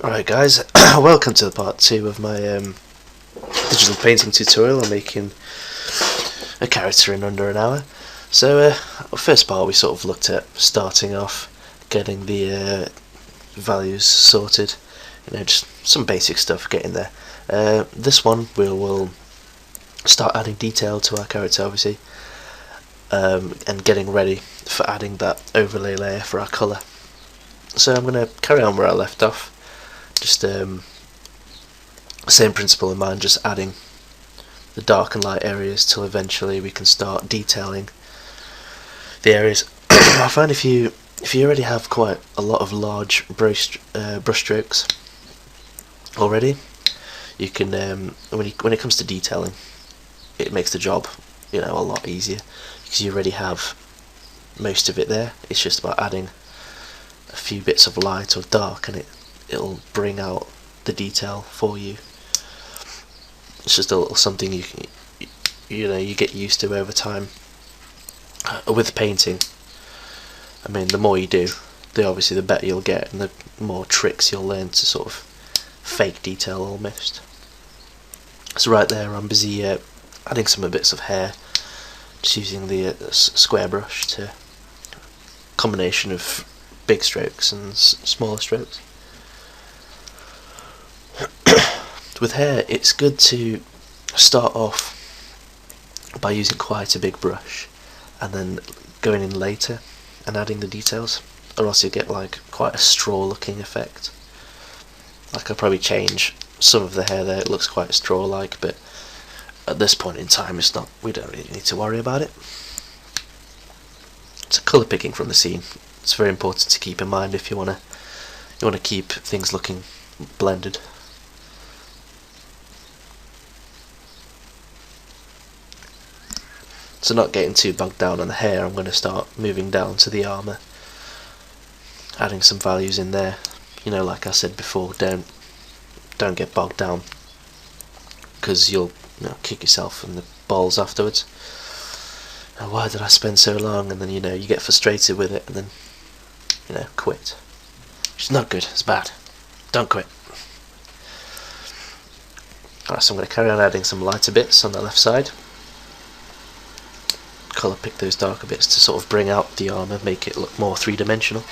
Alright guys, welcome to the part 2 of my digital painting tutorial on making a character in under an hour. So first part we sort of looked at starting off, getting the values sorted, just some basic stuff getting there. This one we'll start adding detail to our character obviously, and getting ready for adding that overlay layer for our colour. So I'm going to carry on where I left off. Just same principle in mind, just adding the dark and light areas till eventually we can start detailing the areas. I find if you already have quite a lot of large brush strokes already, you can when it comes to detailing, it makes the job a lot easier because you already have most of it there. It's just about adding a few bits of light or dark, and it'll bring out the detail for you. It's just a little something you get used to over time. With painting, I mean, the more you do, obviously the better you'll get, and the more tricks you'll learn to sort of fake detail almost. So right there, I'm busy adding some bits of hair, just using the square brush to combination of big strokes and smaller strokes. With hair, it's good to start off by using quite a big brush and then going in later and adding the details, or else you get like quite a straw looking effect. Like, I'll probably change some of the hair there, it looks quite straw like, but at this point in time we don't really need to worry about it. It's colour picking from the scene. It's very important to keep in mind if you want to keep things looking blended. So not getting too bogged down on the hair, I'm going to start moving down to the armour, adding some values in there. Like I said before, don't get bogged down, because you'll kick yourself in the balls afterwards. And why did I spend so long? And then you get frustrated with it, and then quit. Which is not good. It's bad. Don't quit. Alright, so I'm going to carry on adding some lighter bits on the left side. Colour pick those darker bits to sort of bring out the armour, make it look more three-dimensional.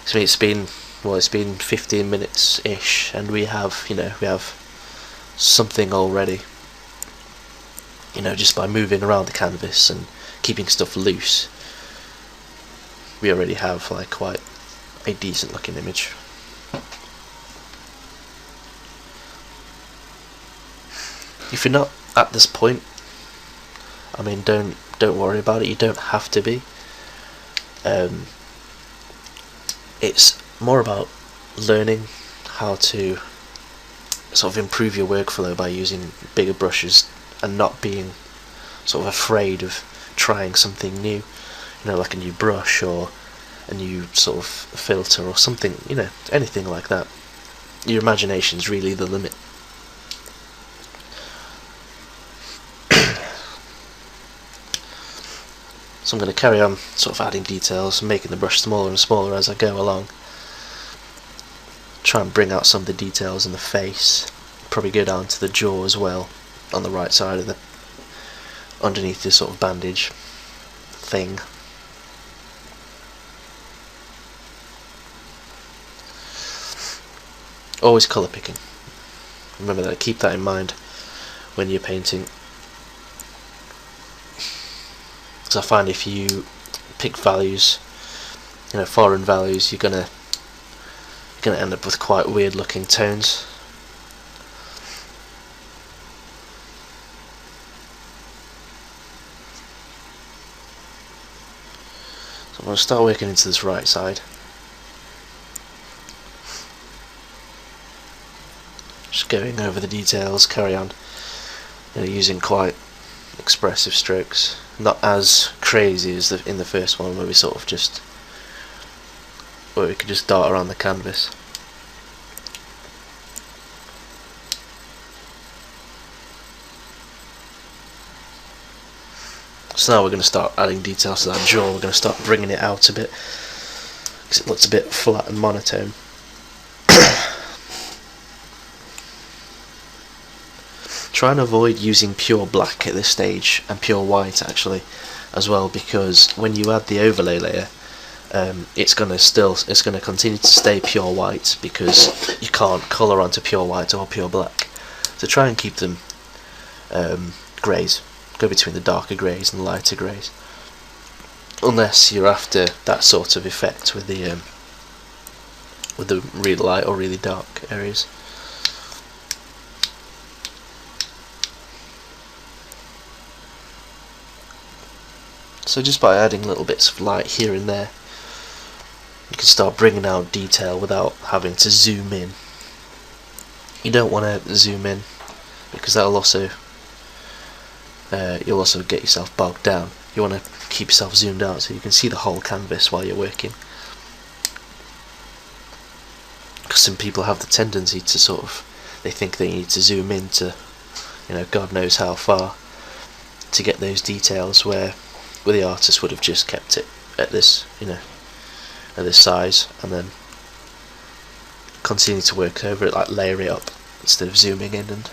So it's been 15 minutes ish, and we have something already. Just by moving around the canvas and keeping stuff loose, we already have like quite a decent looking image. If you're not at this point, I mean, don't worry about it. You don't have to be. It's more about learning how to sort of improve your workflow by using bigger brushes and not being sort of afraid of trying something new, like a new brush or a new sort of filter or something, anything like that. Your imagination's really the limit. So I'm going to carry on sort of adding details and making the brush smaller and smaller as I go along. Try and bring out some of the details in the face. Probably go down to the jaw as well, on the right side of the, underneath this sort of bandage thing. Always colour picking. Remember that, keep that in mind when you're painting. Because I find if you pick values, foreign values, you're gonna end up with quite weird looking tones. So I'm going to start working into this right side. Just going over the details, carry on using quite expressive strokes. Not as crazy as in the first one, where we could just dart around the canvas. So now we're going to start adding details to that jaw. We're going to start bringing it out a bit. because it looks a bit flat and monotone. Try and avoid using pure black at this stage, and pure white actually as well, because when you add the overlay layer, it's going to continue to stay pure white, because you can't colour onto pure white or pure black. So try and keep them greys. Go between the darker greys and lighter greys, unless you're after that sort of effect with the really light or really dark areas. So just by adding little bits of light here and there, you can start bringing out detail without having to zoom in. You don't want to zoom in, because that'll also you'll also get yourself bogged down. You want to keep yourself zoomed out so you can see the whole canvas while you're working. Because some people have the tendency to they think they need to zoom in to, God knows how far to get those details, where the artist would have just kept it at this, at this size, and then continue to work over it, like layer it up instead of zooming in and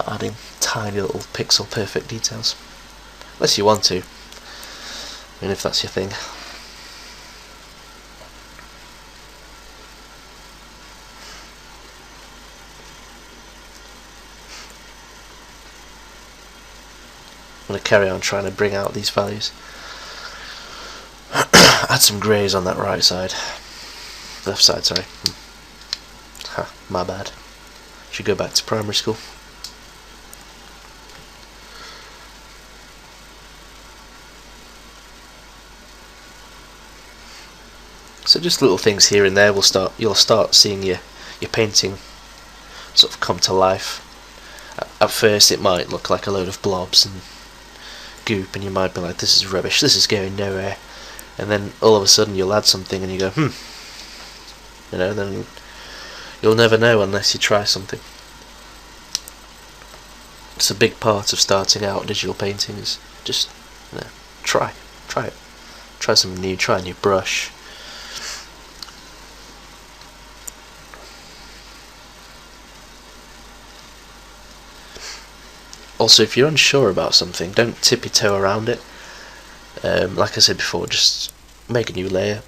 adding tiny little pixel perfect details. Unless you want to, if that's your thing. I'm going to carry on trying to bring out these values. Add some greys on that right side. Left side, sorry. Ha, my bad. Should go back to primary school. So just little things here and there you'll start seeing your painting sort of come to life. At first it might look like a load of blobs and goop, and you might be like, this is rubbish, this is going nowhere, and then all of a sudden you'll add something and you go, then you'll never know unless you try something. It's a big part of starting out digital painting, is just try it, try something new, try a new brush. Also, if you're unsure about something, don't tippy-toe around it. Like I said before, just make a new layer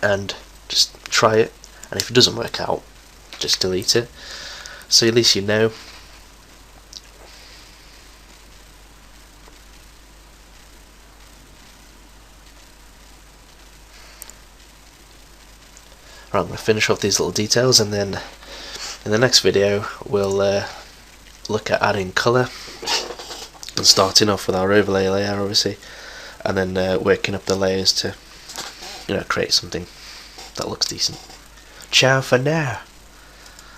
and just try it, and if it doesn't work out, just delete it, so at least you know. Right, I'm going to finish off these little details, and then in the next video we'll look at adding colour, and starting off with our overlay layer obviously, and then working up the layers to create something that looks decent. Ciao for now.